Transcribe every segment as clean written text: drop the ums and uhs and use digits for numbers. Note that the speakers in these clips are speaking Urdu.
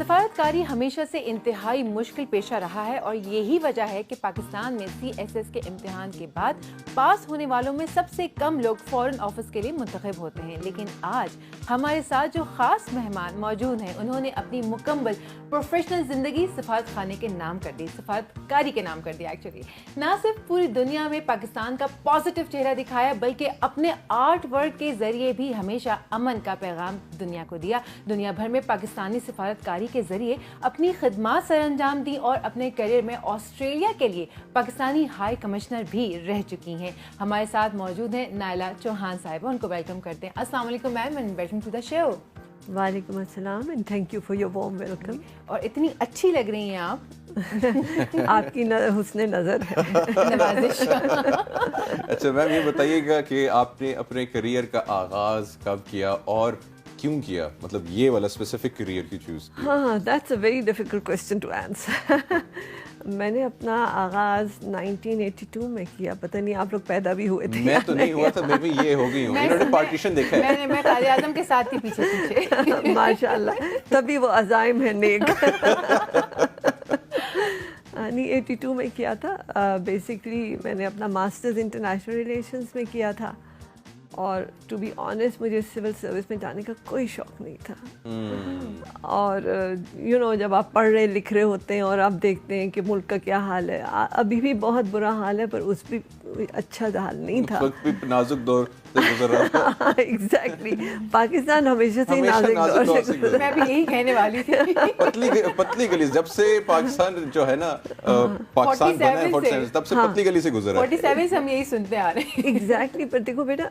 سفارتکاری ہمیشہ سے انتہائی مشکل پیشہ رہا ہے اور یہی وجہ ہے کہ پاکستان میں CSS کے امتحان کے بعد پاس ہونے والوں میں سب سے کم لوگ فورن آفس کے لیے منتخب ہوتے ہیں. لیکن آج ہمارے ساتھ جو خاص مہمان موجود ہیں انہوں نے اپنی مکمل پروفیشنل زندگی سفارت خانے کے نام کر دی, سفارتکاری کے نام کر دیا. ایکچولی نہ صرف پوری دنیا میں پاکستان کا پازیٹیو چہرہ دکھایا بلکہ اپنے آرٹ ورک کے ذریعے بھی ہمیشہ امن کا پیغام دنیا کو دیا. دنیا بھر میں پاکستانی سفارتکاری کے ذریعے اپنی خدمات سر انجام دی اور اپنے کیریئر میں آسٹریلیا کے لیے پاکستانی ہائی کمشنر بھی رہ چکی ہیں. ہمارے ساتھ موجود ہیں نائلہ چوہان صاحبہ, ان کو ویلکم کرتے ہیں. السلام علیکم میم اینڈ ویلکم ٹو دا شو. وعلیکم السلام and thank you for your warm welcome. اور اتنی اچھی لگ رہی ہیں آپ. آپ کی حسن نظر ہے. نوازش. اچھا میم یہ بتائیے گا کہ آپ نے اپنے کریئر کا آغاز کب کیا اور کیوں کیا, مطلب یہ والا اسپیسیفک کریئر کیوں چوز کیا؟ ہاں that's a very difficult question to answer. میں نے اپنا آغاز 1982 میں کیا. پتہ نہیں آپ لوگ پیدا بھی ہوئے تھے. میں تو نہیں ہوا تھا, میں بھی یہ ہو گئی ہوں. انہوں نے پارٹیشن دیکھا ہے. میں قائد اعظم کے ساتھ ہی پیچھے پیچھے. ماشاء اللہ, تبھی وہ عزائم ہے نیک. 82 میں کیا تھا. بیسکلی میں نے اپنا ماسٹرز انٹرنیشنل ریلیشنز میں کیا تھا اور ٹو بی آنیسٹ مجھے سول سروس میں جانے کا کوئی شوق نہیں تھا. اور جب آپ پڑھ رہے لکھ رہے ہوتے ہیں اور آپ دیکھتے ہیں کہ ملک کا کیا حال ہے, ابھی بھی بہت برا حال ہے پر اس بھی اچھا حال نہیں تھا. نازک دور سے گزر رہا تھا. ایگزیکٹلی, پاکستان ہمیشہ سے نازک دور سے گزر. میں بھی یہی کہنے والی تھی. پتلی گلی جب سے پاکستان جو ہے نا پاکستان بنا ہے 47 تب سے پتلی گلی سے گزرا ہے. 47 سے ہم یہی سنتے آ رہے ہیں. ایگزیکٹلی. پر دیکھو بیٹا,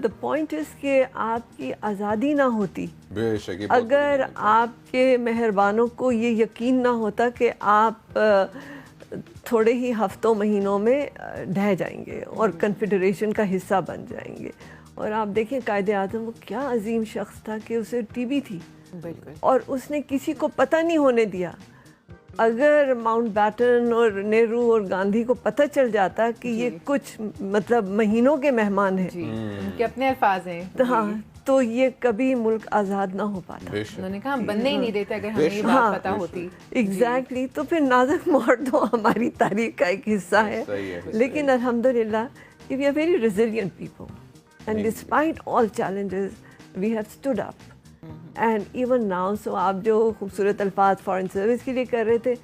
دا پوائنٹ از کہ آپ کی آزادی نہ ہوتی اگر آپ کے مہربانوں کو یہ یقین نہ ہوتا کہ آپ تھوڑے ہی ہفتوں مہینوں میں ڈھہ جائیں گے اور کنفیڈریشن کا حصہ بن جائیں گے. اور آپ دیکھیں قائد اعظم وہ کیا عظیم شخص تھا کہ اسے ٹی بی تھی اور اس نے کسی کو پتہ نہیں ہونے دیا. اگر ماؤنٹ بیٹن اور نہرو اور گاندھی کو پتہ چل جاتا کہ یہ کچھ مطلب مہینوں کے مہمان ہیں, کہ اپنے الفاظ ہیں, ہاں, تو یہ کبھی ملک آزاد نہ ہو پاتا. انہوں نے کہا ہم بننے ہی نہیں دیتے اگر ہمیں یہ بات پتہ ہوتی. ایگزیکٹلی. تو پھر نازک موڑ تو ہماری تاریخ کا ایک حصہ ہے. لیکن الحمدللہ we are very resilient people and despite all challenges we have stood up. And even now, so آپ جو خوبصورت الفاظ فارن سروس کے لیے کر رہے تھے,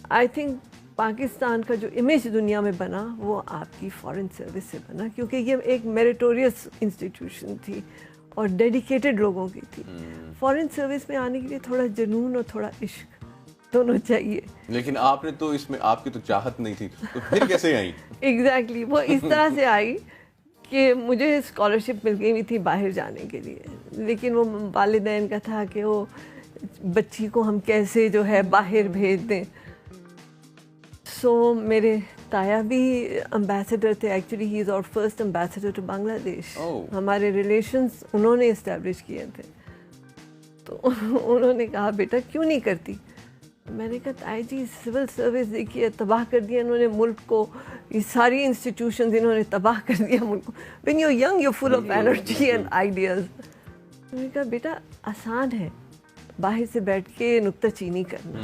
آئی تھنک پاکستان کا جو امیج دنیا میں بنا وہ آپ کی فارن سروس سے بنا, کیونکہ یہ ایک میریٹوریس انسٹیٹیوشن تھی اور ڈیڈیکیٹڈ لوگوں کی تھی. فارن سروس میں آنے کے لیے تھوڑا جنون اور تھوڑا عشق دونوں چاہیے. لیکن آپ نے تو اس میں آپ کی تو چاہت نہیں تھی, تو پھر کیسے آئی؟ ایگزیکٹلی. وہ اس طرح سے آئی کہ مجھے اسکالرشپ مل گئی ہوئی تھی باہر جانے کے لیے, لیکن وہ والدین کا تھا کہ وہ بچی کو ہم کیسے جو ہے باہر بھیج دیں. سو میرے تایا بھی امبیسڈر تھے. Actually he is our first ambassador to Bangladesh. ہمارے ریلیشنز انہوں نے اسٹیبلش کیے تھے. تو انہوں نے کہا بیٹا کیوں نہیں کرتی. میں نے کہا تائی جی سول سروس دیکھیے تباہ کر دیا انہوں نے ملک کو, یہ ساری انسٹیٹیوشنز انہوں نے تباہ کر دیا ملک کو. When you young you full of energy and ideas. میں نے کہا بیٹا آسان ہے باہر سے بیٹھ کے نکتہ چینی کرنا,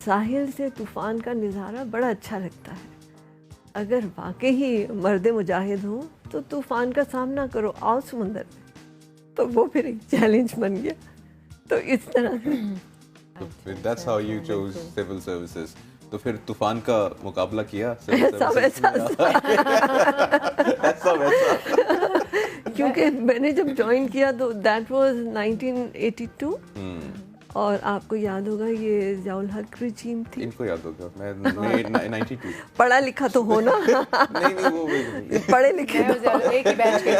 ساحل سے طوفان کا نظارہ بڑا اچھا لگتا ہے. اگر واقعی مرد مجاہد ہوں تو طوفان کا سامنا کرو, آؤ سمندر میں. تو وہ پھر ایک چیلنج بن گیا. تو اس طرح That's how you chose civil services. تو پھر طوفان کا مقابلہ کیا کیونکہ میں نے جب جوائن کیا تو دیٹ واز 1982. اور آپ کو یاد ہوگا یہ ضیاء الحق رجیم تھی. ان کو یاد ہوگا, میں 92. پڑھا لکھا تو ہونا. نہیں وہ پڑھے لکھے ایک ہی بیچ کے.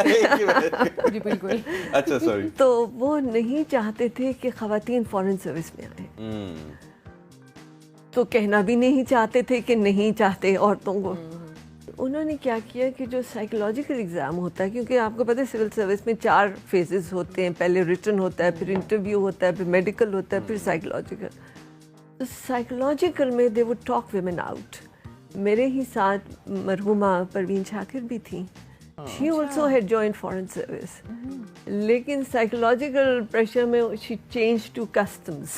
جی بالکل. اچھا سوری. تو وہ نہیں چاہتے تھے کہ خواتین فارن سروس میں آئیں. تو کہنا بھی نہیں چاہتے تھے کہ نہیں چاہتے عورتوں کو. انہوں نے کیا کیا کہ جو سائیکولوجیکل ایگزام ہوتا ہے, کیونکہ آپ کو پتہ ہے سول سروس میں 4 فیزز ہوتے ہیں, پہلے ریٹن ہوتا ہے, پھر انٹرویو ہوتا ہے, پھر میڈیکل ہوتا ہے, پھر سائیکولوجیکل. تو سائیکولوجیکل میں they would talk women out. میرے ہی ساتھ مرحومہ پروین شاکر بھی تھیں. She also had joined foreign service. لیکن سائیکولوجیکل پریشر میں she change to customs.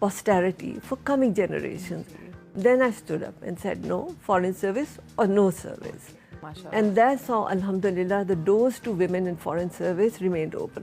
posterity, for coming generations. Then I stood up and said no, foreign service or no service. And that's how, alhamdulillah, the doors to women in foreign service remained open.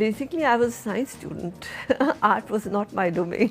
Basically I was a science student. Art was not my domain.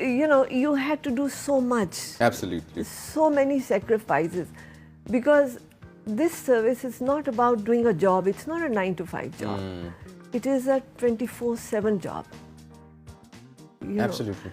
you had to do so much. Absolutely. So many sacrifices, because this service is not about doing a job. It's not a 9 to 5 job. It is a 24/7 job. Absolutely.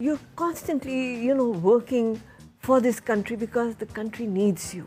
You're constantly working for this country because the country needs you.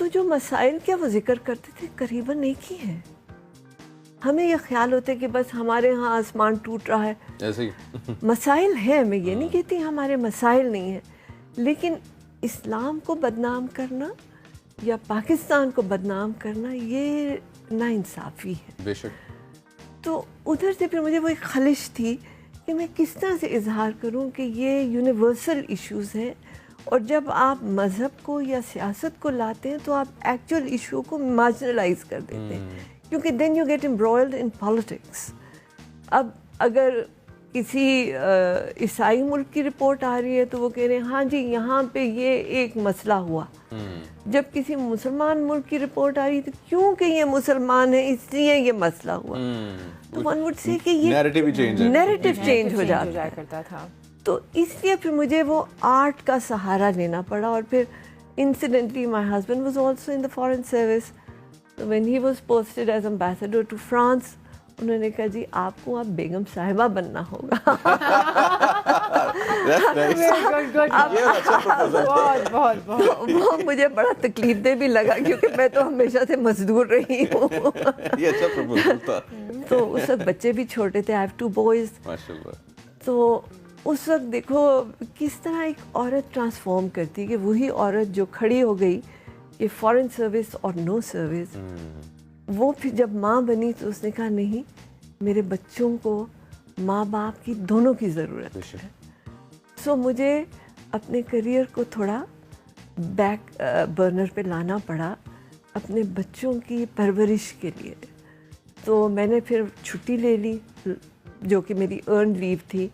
تو جو مسائل کیا وہ ذکر کرتے تھے قریباً ایک ہی ہیں. ہمیں یہ خیال ہوتا ہے کہ بس ہمارے ہاں آسمان ٹوٹ رہا ہے. ایسے ہی مسائل ہیں, میں یہ نہیں کہتی ہمارے مسائل نہیں ہیں, لیکن اسلام کو بدنام کرنا یا پاکستان کو بدنام کرنا یہ ناانصافی ہے. بے شک. تو ادھر سے پھر مجھے وہ ایک خلش تھی کہ میں کس طرح سے اظہار کروں کہ یہ یونیورسل ایشوز ہیں, اور جب آپ مذہب کو یا سیاست کو لاتے ہیں تو آپ ایکچوئل ایشو کو مارجنلائز کر دیتے ہیں, کیونکہ then you get embroiled in politics. اب اگر کسی عیسائی ملک کی رپورٹ آ رہی ہے تو وہ کہہ رہے ہیں ہاں جی یہاں پہ یہ ایک مسئلہ ہوا. جب کسی مسلمان ملک کی رپورٹ آ رہی ہے تو کیونکہ یہ مسلمان ہے اس لیے یہ مسئلہ ہوا. تو ون وڈ سے کہ یہ نیریٹو چینج ہو جاتا کرتا تھا. تو اس لیے پھر مجھے وہ آرٹ کا سہارا لینا پڑا. اور پھر incidentally my husband was also in the foreign service. When he was posted as ambassador to France, انہوں نے کہا جی آپ کو اب بیگم صاحبہ بننا ہوگا. وہ مجھے بڑا تکلیف دہ بھی لگا کیونکہ میں تو ہمیشہ سے مزدور رہی ہوں. تو اس وقت بچے بھی چھوٹے تھے, آئی ہیو 2 بوائز. تو اس وقت دیکھو کس طرح ایک عورت ٹرانسفارم کرتی ہے کہ وہی عورت جو کھڑی ہو گئی کہ فارن سروس اور نو سروس, وہ پھر جب ماں بنی تو اس نے کہا نہیں میرے بچوں کو ماں باپ کی دونوں کی ضرورت ہے. سو مجھے اپنے کریئر کو تھوڑا بیک برنر پہ لانا پڑا اپنے بچوں کی پرورش کے لیے. تو میں نے پھر چھٹی لے لی جو کہ میری ارنڈ لیو تھی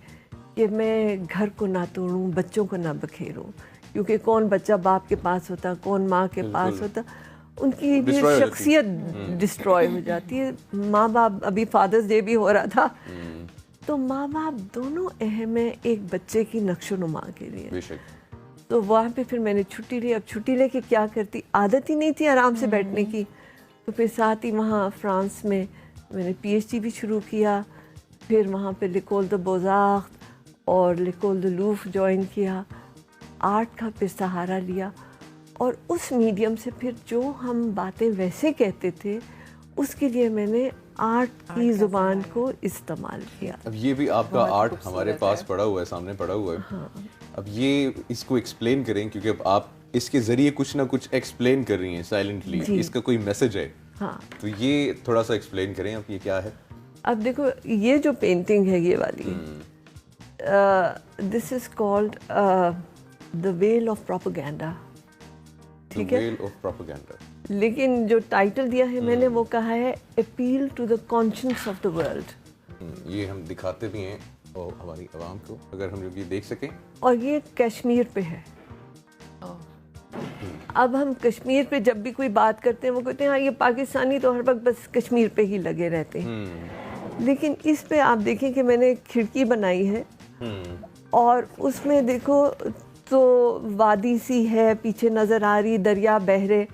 کہ میں گھر کو نہ توڑوں, بچوں کو نہ بکھیروں, کیونکہ کون بچہ باپ کے پاس ہوتا, کون ماں کے پاس ہوتا, ان کی بھی شخصیت ڈسٹروائے ہو جاتی ہے. ماں باپ, ابھی فادرز ڈے بھی ہو رہا تھا, تو ماں باپ دونوں اہم ہیں ایک بچے کی نقش و نما کے لیے. تو وہاں پہ پھر میں نے چھٹی لی. اب چھٹی لے کے کیا کرتی, عادت ہی نہیں تھی آرام سے بیٹھنے کی. تو پھر ساتھ ہی وہاں فرانس میں نے پی ایچ ڈی بھی شروع کیا. پھر وہاں پہ لیکول دو بوزاخت اور لیکول دو لوف جوائن کیا, آرٹ کا پھر سہارا لیا. اور اس میڈیم سے پھر جو ہم باتیں ویسے کہتے تھے اس کے لیے میں نے آرٹ کی زبان کو استعمال کیا. اب یہ بھی آپ کا آرٹ ہمارے پاس پڑا ہوا ہے, سامنے پڑا ہوا ہے. اب یہ اس کو ایکسپلین کریں کیونکہ اب آپ اس کے ذریعے کچھ نہ کچھ ایکسپلین کر رہی ہیں سائلنٹلی, اس کا کوئی میسج ہے. تو یہ تھوڑا سا ایکسپلین کریں آپ, یہ کیا ہے؟ اب دیکھو یہ جو پینٹنگ ہے یہ والی, this is called the wheel of propaganda. ٹھیک ہے, لیکن جو ٹائٹل دیا ہے میں نے وہ کہا ہے appeal to the conscience of the world. یہ ہم دکھاتے بھی ہیں اور ہماری عوام کو اگر ہم لوگ یہ دیکھ سکیں. اور یہ کشمیر پہ ہے. اب ہم کشمیر پہ جب بھی کوئی بات کرتے ہیں وہ کہتے ہیں ہاں یہ پاکستانی تو ہر وقت بس کشمیر پہ ہی لگے رہتے ہیں. لیکن اس پہ آپ دیکھیں کہ میں نے ایک کھڑکی بنائی ہے اور اس میں دیکھو تو وادی سی ہے, پیچھے نظر آ رہی دریا بہہ رہے,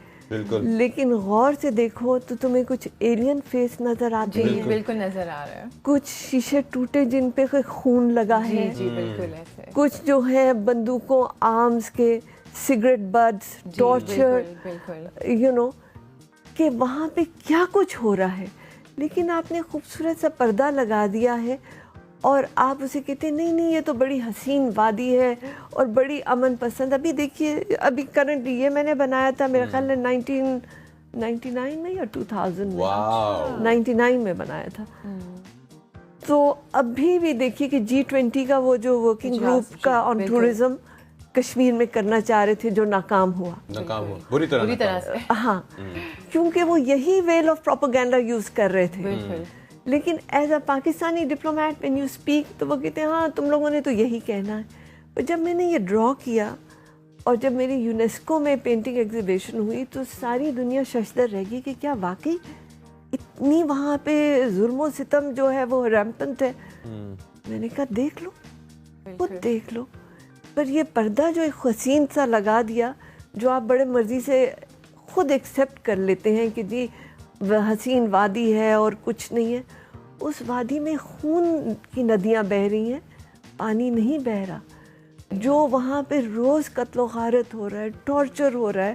لیکن غور سے دیکھو تو تمہیں کچھ ایلین فیس نظر آتے ہیں. بالکل نظر آ رہا ہے. کچھ شیشے ٹوٹے جن پہ کوئی خون لگا ہے. جی بالکل ایسے. کچھ جو ہے بندوقوں, آرمز کے, cigarette butts, torture, you know کہ وہاں پہ کیا کچھ ہو رہا ہے. لیکن آپ نے خوبصورت سا پردہ لگا دیا ہے اور آپ اسے کہتے ہیں نہیں یہ تو بڑی حسین وادی ہے اور بڑی امن پسند. ابھی دیکھیے ابھی کرنٹلی یہ میں نے بنایا تھا میرے خیال میں 1999 میں یا 2000 میں, 99 میں بنایا تھا. تو ابھی بھی دیکھیے کہ G20 کا وہ جو ورکنگ گروپ کا آن ٹورزم کشمیر میں کرنا چاہ رہے تھے جو ناکام ہوا بری طرح سے. ہاں, کیونکہ وہ یہی ویل آف پروپیگینڈا یوز کر رہے تھے. لیکن as a Pakistani diplomat when you speak تو وہ کہتے ہیں ہاں تم لوگوں نے تو یہی کہنا ہے. اور جب میں نے یہ ڈرا کیا اور جب میری یونیسکو میں پینٹنگ ایگزیبیشن ہوئی تو ساری دنیا ششدر رہ گئی کہ کیا واقعی اتنی وہاں پہ ظلم و ستم جو ہے وہ ریمپنٹ ہے. میں نے کہا دیکھ لو, خود دیکھ لو. پر یہ پردہ جو ایک حسین سا لگا دیا جو آپ بڑے مرضی سے خود ایکسیپٹ کر لیتے ہیں کہ جی حسین وادی ہے اور کچھ نہیں ہے. اس وادی میں خون کی ندیاں بہہ رہی ہیں, پانی نہیں بہہ رہا. جو وہاں پہ روز قتل و غارت ہو رہا ہے, ٹارچر ہو رہا ہے,